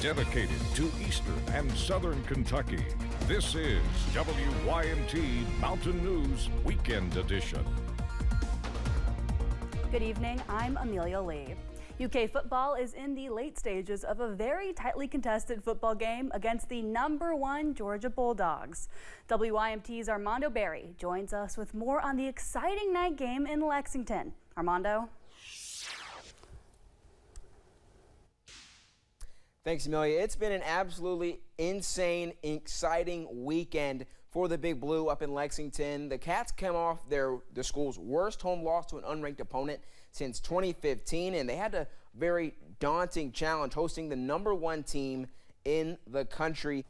Dedicated to Eastern and Southern Kentucky, this is WYMT Mountain News Weekend Edition. Good evening, I'm Amelia Lee. UK football is in the late stages of a very tightly contested football game against the #1 Georgia Bulldogs. WYMT's Armando Berry joins us with more on the exciting night game in Lexington. Armando? Thanks, Amelia. It's been an absolutely insane, exciting weekend for the Big Blue up in Lexington. The Cats came off the school's worst home loss to an unranked opponent since 2015, and they had a very daunting challenge hosting the #1 team in the country.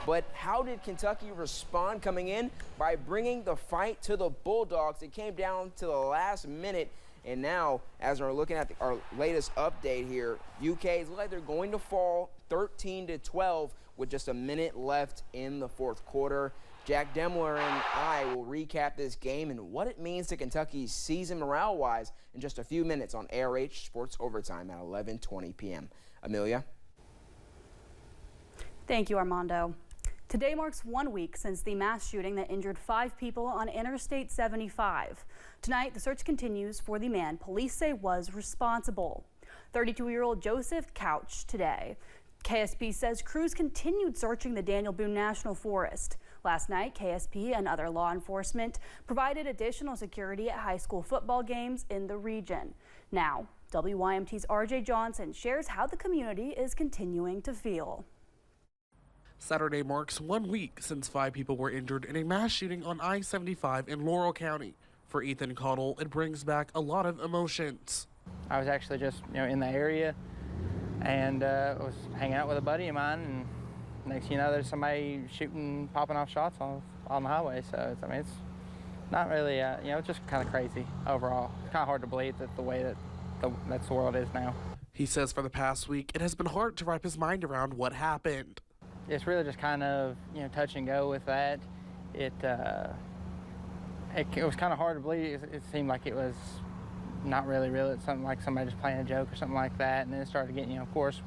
But how did Kentucky respond coming in? By bringing the fight to the Bulldogs. It came down to the last minute. And now, as we're looking at our latest update here, UK looks like they're going to fall 13-12 with just a minute left in the fourth quarter. Jack Demler and I will recap this game and what it means to Kentucky's season morale-wise in just a few minutes on ARH Sports Overtime at 11:20 p.m. Amelia? Thank you, Armando. Today marks 1 week since the mass shooting that injured 5 people on Interstate 75. Tonight, the search continues for the man police say was responsible. 32-year-old Joseph Couch today. KSP says crews continued searching the Daniel Boone National Forest. Last night, KSP and other law enforcement provided additional security at high school football games in the region. Now, WYMT's RJ Johnson shares how the community is continuing to feel. Saturday marks 1 week since 5 people were injured in a mass shooting on I-75 in Laurel County. For Ethan Cottle, it brings back a lot of emotions. I was actually just, in the area and was hanging out with a buddy of mine, and next thing you know, there's somebody shooting, popping off shots on the highway. So, it's not really, it's just kind of crazy overall. It's kind of hard to believe that the way that that's the world is now. He says for the past week, it has been hard to wrap his mind around what happened. It's really just kind of, touch and go with that. It was kind of hard to believe. It seemed like it was not really real. It's something like somebody just playing a joke or something like that. And then it started getting, of course,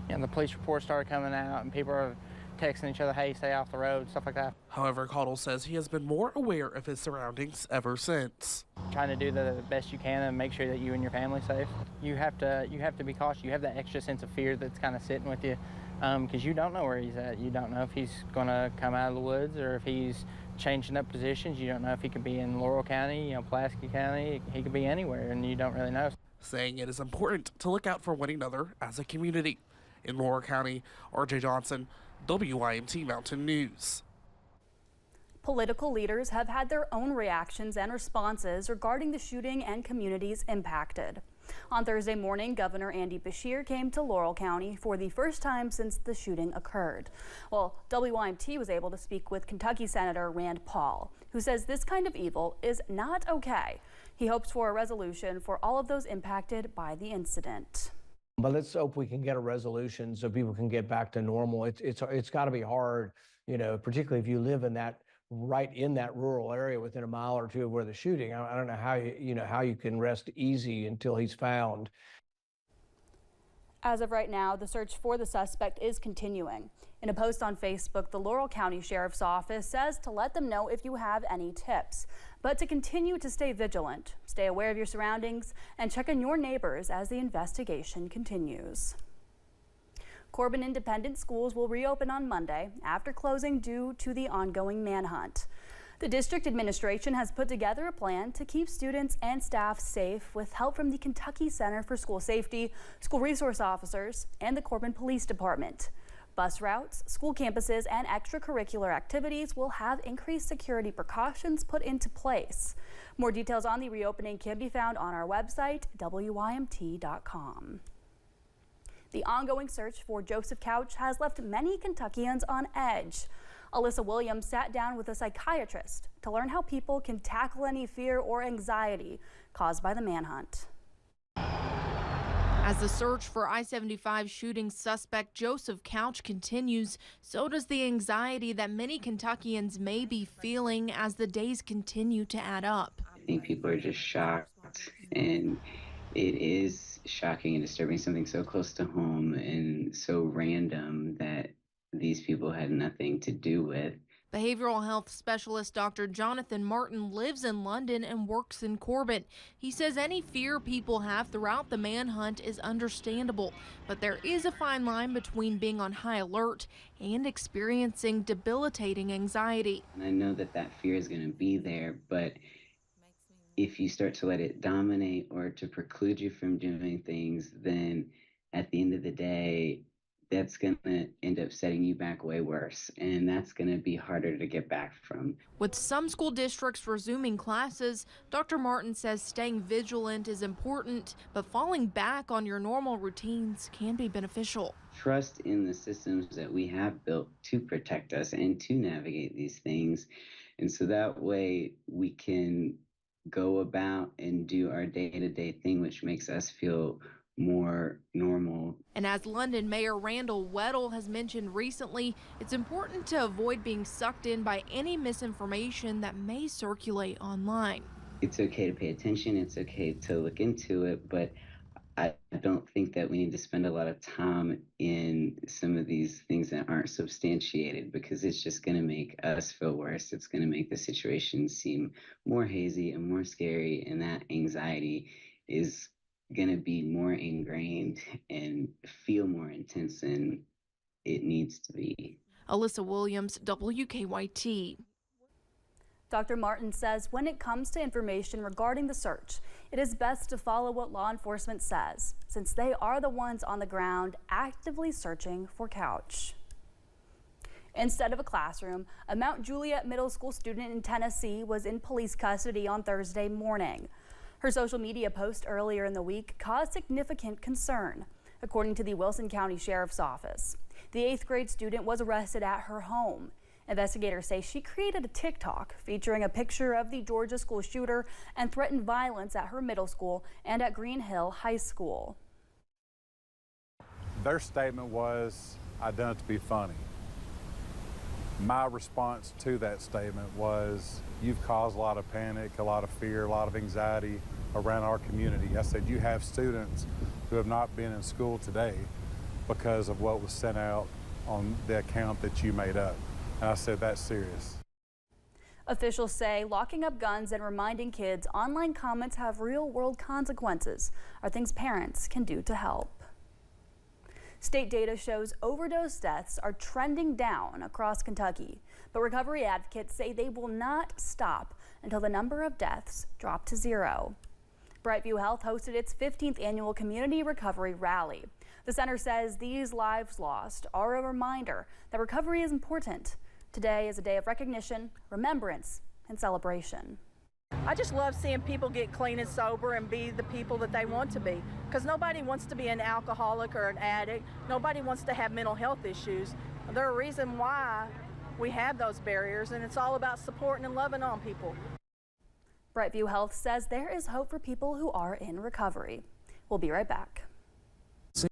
the police reports started coming out and people are texting each other, hey, stay off the road, stuff like that. However, Cottle says he has been more aware of his surroundings ever since. Trying to do the best you can and make sure that you and your family's safe. You have to be cautious. You have that extra sense of fear that's kind of sitting with you. Because you don't know where he's at. You don't know if he's going to come out of the woods or if he's changing up positions. You don't know if he could be in Laurel County, Pulaski County. He could be anywhere, and you don't really know. Saying it is important to look out for one another as a community. In Laurel County, RJ Johnson, WYMT Mountain News. Political leaders have had their own reactions and responses regarding the shooting and communities impacted. On Thursday morning, Governor Andy Beshear came to Laurel County for the first time since the shooting occurred. Well, WYMT was able to speak with Kentucky Senator Rand Paul, who says this kind of evil is not okay. He hopes for a resolution for all of those impacted by the incident. But let's hope we can get a resolution so people can get back to normal. It's got to be hard, particularly if you live in that right in that rural area within a mile or two of where the shooting. I don't know how you can rest easy until he's found. As of right now, the search for the suspect is continuing. In a post on Facebook, the Laurel County Sheriff's Office says to let them know if you have any tips, but to continue to stay vigilant, stay aware of your surroundings, and check on your neighbors as the investigation continues. Corbin Independent Schools will reopen on Monday after closing due to the ongoing manhunt. The district administration has put together a plan to keep students and staff safe with help from the Kentucky Center for School Safety, school resource officers, and the Corbin Police Department. Bus routes, school campuses, and extracurricular activities will have increased security precautions put into place. More details on the reopening can be found on our website, WYMT.com. The ongoing search for Joseph Couch has left many Kentuckians on edge. Alyssa Williams sat down with a psychiatrist to learn how people can tackle any fear or anxiety caused by the manhunt. As the search for I-75 shooting suspect Joseph Couch continues, so does the anxiety that many Kentuckians may be feeling as the days continue to add up. I think people are just shocked and It is shocking and disturbing, something so close to home and so random that these people had nothing to do with. Behavioral health specialist Dr. Jonathan Martin lives in London and works in Corbin. He says any fear people have throughout the manhunt is understandable, but there is a fine line between being on high alert and experiencing debilitating anxiety. And I know that that fear is going to be there, but if you start to let it dominate or to preclude you from doing things, then at the end of the day, that's going to end up setting you back way worse. And that's going to be harder to get back from. With some school districts resuming classes, Dr. Martin says staying vigilant is important, but falling back on your normal routines can be beneficial. Trust in the systems that we have built to protect us and to navigate these things. And so that way we can go about and do our day-to-day thing, which makes us feel more normal. And as London Mayor Randall Weddle has mentioned recently, it's important to avoid being sucked in by any misinformation that may circulate online. It's okay to pay attention, it's okay to look into it, but I don't think that we need to spend a lot of time in some of these things that aren't substantiated, because it's just going to make us feel worse. It's going to make the situation seem more hazy and more scary, and that anxiety is going to be more ingrained and feel more intense than it needs to be. Alyssa Williams, WKYT. Dr. Martin says when it comes to information regarding the search, it is best to follow what law enforcement says, since they are the ones on the ground actively searching for Couch. Instead of a classroom, a Mount Juliet Middle School student in Tennessee was in police custody on Thursday morning. Her social media post earlier in the week caused significant concern, according to the Wilson County Sheriff's Office. The 8th grade student was arrested at her home. Investigators say she created a TikTok featuring a picture of the Georgia school shooter and threatened violence at her middle school and at Green Hill High School. Their statement was, "I done it to be funny." My response to that statement was, "You've caused a lot of panic, a lot of fear, a lot of anxiety around our community." I said, "You have students who have not been in school today because of what was sent out on the account that you made up." And I said, "That's serious." Officials say locking up guns and reminding kids online comments have real-world consequences are things parents can do to help. State data shows overdose deaths are trending down across Kentucky, but recovery advocates say they will not stop until the number of deaths drop to 0. Brightview Health hosted its 15th annual Community Recovery Rally. The center says these lives lost are a reminder that recovery is important. Today is a day of recognition, remembrance, and celebration. I just love seeing people get clean and sober and be the people that they want to be, because nobody wants to be an alcoholic or an addict. Nobody wants to have mental health issues. There's a reason why we have those barriers, and it's all about supporting and loving on people. Brightview Health says there is hope for people who are in recovery. We'll be right back.